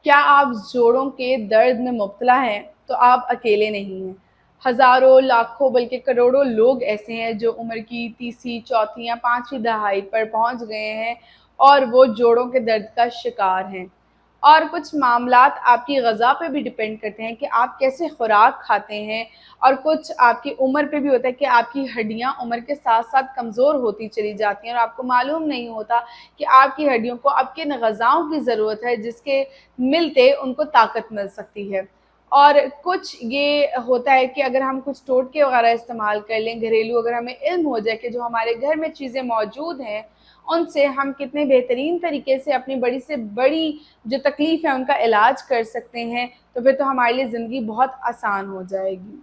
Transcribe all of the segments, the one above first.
क्या आप जोड़ों के दर्द में मुब्तला हैं तो आप अकेले नहीं हैं। हज़ारों, लाखों बल्कि करोड़ों लोग ऐसे हैं जो उम्र की तीसरी, चौथी या पाँचवीं दहाई पर पहुंच गए हैं और वो जोड़ों के दर्द का शिकार हैं। और कुछ मामलात आपकी ग़िज़ा पे भी डिपेंड करते हैं कि आप कैसे खुराक खाते हैं, और कुछ आपकी उम्र पे भी होता है कि आपकी हड्डियां उम्र के साथ साथ कमज़ोर होती चली जाती हैं और आपको मालूम नहीं होता कि आपकी हड्डियों को अब किन ग़िज़ाओं की ज़रूरत है जिसके मिलते उनको ताकत मिल सकती है। और कुछ ये होता है कि अगर हम कुछ टोटके वगैरह इस्तेमाल कर लें घरेलू, अगर हमें इल्म हो जाए कि जो हमारे घर में चीज़ें मौजूद हैं उनसे हम कितने बेहतरीन तरीके से अपनी बड़ी से बड़ी जो तकलीफ़ है उनका इलाज कर सकते हैं, तो फिर तो हमारे लिए ज़िंदगी बहुत आसान हो जाएगी।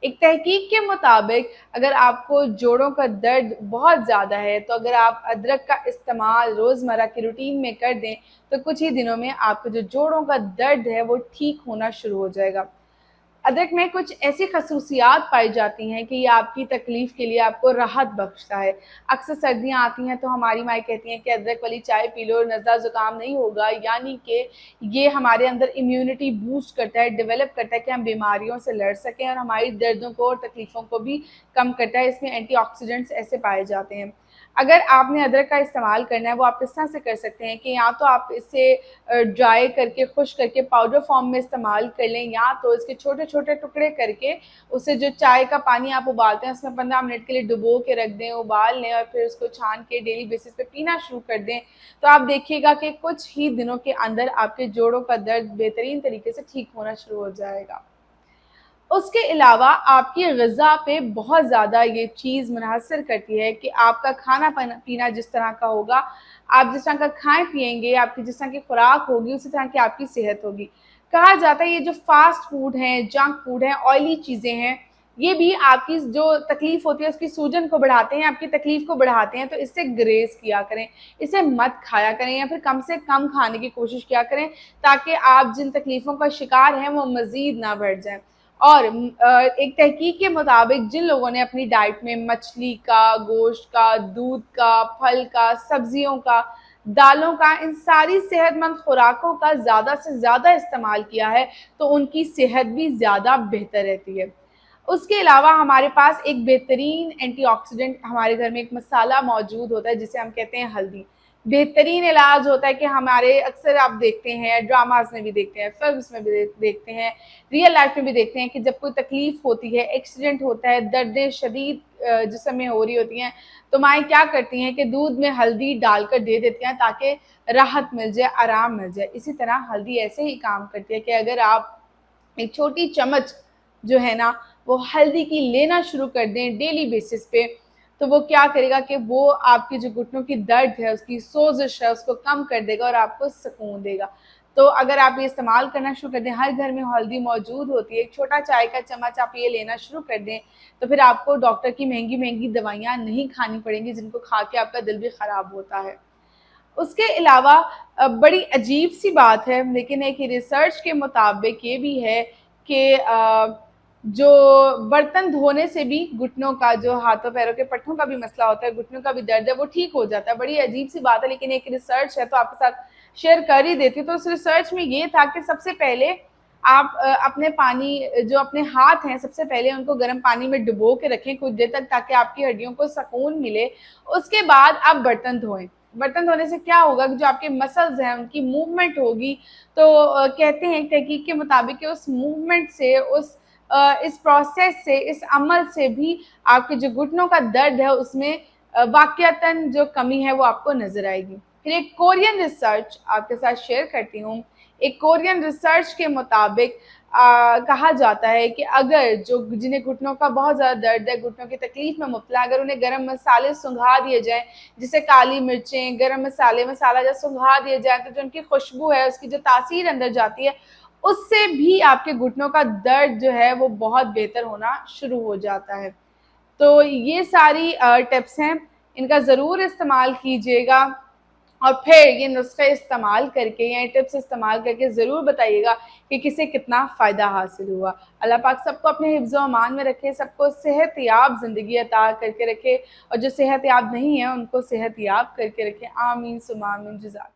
एक तहकीक के मुताबिक अगर आपको जोड़ों का दर्द बहुत ज़्यादा है तो अगर आप अदरक का इस्तेमाल रोज़मर्रा की रूटीन में कर दें तो कुछ ही दिनों में आपके जो जोड़ों का दर्द है वो ठीक होना शुरू हो जाएगा। अदरक में कुछ ऐसी खसूसियात पाई जाती हैं कि ये आपकी तकलीफ़ के लिए आपको राहत बख्शता है। अक्सर सर्दियाँ आती हैं तो हमारी माएँ कहती हैं कि अदरक वाली चाय पी लो, नज़ला ज़ुकाम नहीं होगा, यानी कि ये हमारे अंदर इम्यूनिटी बूस्ट करता है, डेवलप करता है कि हम बीमारियों से लड़ सकें, और हमारी दर्दों को और तकलीफ़ों को भी कम करता है। इसमें एंटीऑक्सीडेंट्स ऐसे पाए जाते हैं। अगर आपने अदरक का इस्तेमाल करना है वो आप इस तरह से कर सकते हैं कि या तो आप इसे ड्राई करके खुश्क करके पाउडर फॉर्म में इस्तेमाल कर लें, या तो इसके छोटे-छोटे टुकड़े करके उसे जो चाय का पानी आप उबालते हैं उसमें 15 मिनट के लिए डुबो के रख दें, उबाल लें और फिर उसको छान के डेली बेसिस पे पीना शुरू कर दें। तो आप देखिएगा कि कुछ ही दिनों के अंदर आपके जोड़ों का दर्द बेहतरीन तरीके से ठीक होना शुरू हो जाएगा। उसके अलावा आपकी ग़िज़ा पे बहुत ज़्यादा ये चीज़ मुनहसर करती है कि आपका खाना पीना जिस तरह का होगा, आप जिस तरह का खाएँ-पिएँगे, आपकी जिस तरह की खुराक होगी, उसी तरह की आपकी सेहत होगी। कहा जाता है ये जो फ़ास्ट फ़ूड हैं, जंक फ़ूड हैं, ऑयली चीज़ें हैं, ये भी आपकी जो तकलीफ़ होती है उसकी सूजन को बढ़ाते हैं, आपकी तकलीफ़ को बढ़ाते हैं, तो इससे गुरेज़ किया करें, इसे मत खाया करें या फिर कम से कम खाने की कोशिश किया करें, ताकि आप जिन तकलीफ़ों का शिकार हैं वो मज़ीद ना बढ़ जाएँ। और एक तहकीक के मुताबिक जिन लोगों ने अपनी डाइट में मछली का, गोश्त का, दूध का, फल का, सब्जियों का, दालों का, इन सारी सेहतमंद खुराकों का ज़्यादा से ज़्यादा इस्तेमाल किया है, तो उनकी सेहत भी ज़्यादा बेहतर रहती है। उसके अलावा हमारे पास एक बेहतरीन एंटीऑक्सीडेंट हमारे घर में एक मसाला मौजूद होता है जिसे हम कहते हैं हल्दी। बेहतरीन इलाज होता है कि हमारे अक्सर आप देखते हैं ड्रामाज़ में भी देखते हैं, फ़िल्म्स में भी देखते हैं, रियल लाइफ़ में भी देखते हैं कि जब कोई तकलीफ़ होती है, एक्सीडेंट होता है, दर्दें शदीद जिस्म में हो रही होती हैं, तो माएँ क्या करती हैं कि दूध में हल्दी डालकर दे देती हैं ताकि राहत मिल जाए, आराम मिल जाए। इसी तरह हल्दी ऐसे ही काम करती है कि अगर आप एक छोटी चम्मच जो है ना वो हल्दी की लेना शुरू कर दें डेली बेसिस पे, तो वो क्या करेगा कि वो आपके जो घुटनों की दर्द है, उसकी सोज़िश है, उसको कम कर देगा और आपको सुकून देगा। तो अगर आप ये इस्तेमाल करना शुरू कर दें, हर घर में हल्दी मौजूद होती है, एक छोटा चाय का चम्मच आप ये लेना शुरू कर दें, तो फिर आपको डॉक्टर की महँगी-महँगी दवाइयाँ नहीं खानी पड़ेंगी, जिनको खा के आपका दिल भी ख़राब होता है। उसके अलावा बड़ी अजीब-सी बात है, लेकिन एक रिसर्च के मुताबिक ये भी है कि जो बर्तन धोने से भी घुटनों का, जो हाथों पैरों के पट्टों का भी मसला होता है, घुटनों का भी दर्द है, वो ठीक हो जाता है। बड़ी अजीब-सी बात है, लेकिन एक रिसर्च है तो आपके साथ शेयर कर ही देती हूँ। तो उस रिसर्च में ये था कि सबसे पहले आप अपने पानी जो अपने हाथ हैं, सबसे पहले उनको गर्म पानी में डुबो के रखें कुछ देर तक, ताकि आपकी हड्डियों को सुकून मिले। उसके बाद आप बर्तन धोएँ। बर्तन धोने से क्या होगा कि जो आपके मसल्स हैं उनकी मूवमेंट होगी, तो कहते हैं तहकीक के मुताबिक कि उस मूवमेंट से, इस प्रोसेस से, इस अमल से भी आपके जो घुटनों का दर्द है उसमें वाक़ियतन जो कमी है वो आपको नज़र आएगी। फिर एक कोरियन रिसर्च आपके साथ शेयर करती हूँ। एक कोरियन रिसर्च के मुताबिक कहा जाता है कि अगर जो जिन्हें घुटनों का बहुत ज़्यादा दर्द है, घुटनों की तकलीफ़ में मुब्तला, अगर उन्हें गरम मसाले सुंघा दिए जाएँ, जैसे काली मिर्चें, गरम मसाले, मसाला जब सुंघा दिए जाएँ तो जो उनकी खुशबू है, उसकी जो तासीर अंदर जाती है, उससे भी आपके घुटनों का दर्द जो है वो बहुत बेहतर होना शुरू हो जाता है। तो ये सारी टिप्स हैं, इनका ज़रूर इस्तेमाल कीजिएगा और फिर ये नुस्खे इस्तेमाल करके या ये टिप्स इस्तेमाल करके ज़रूर बताइएगा कि किसे कितना फ़ायदा हासिल हुआ। अल्लाह पाक सबको अपने हिफ्ज़ व अमान में रखे, सबको सेहतयाब ज़िंदगी अता करके रखे, और जो सेहतयाब नहीं है उनको सेहतयाब करके रखे। आमीन सुम्मा आमीन। जज़ाक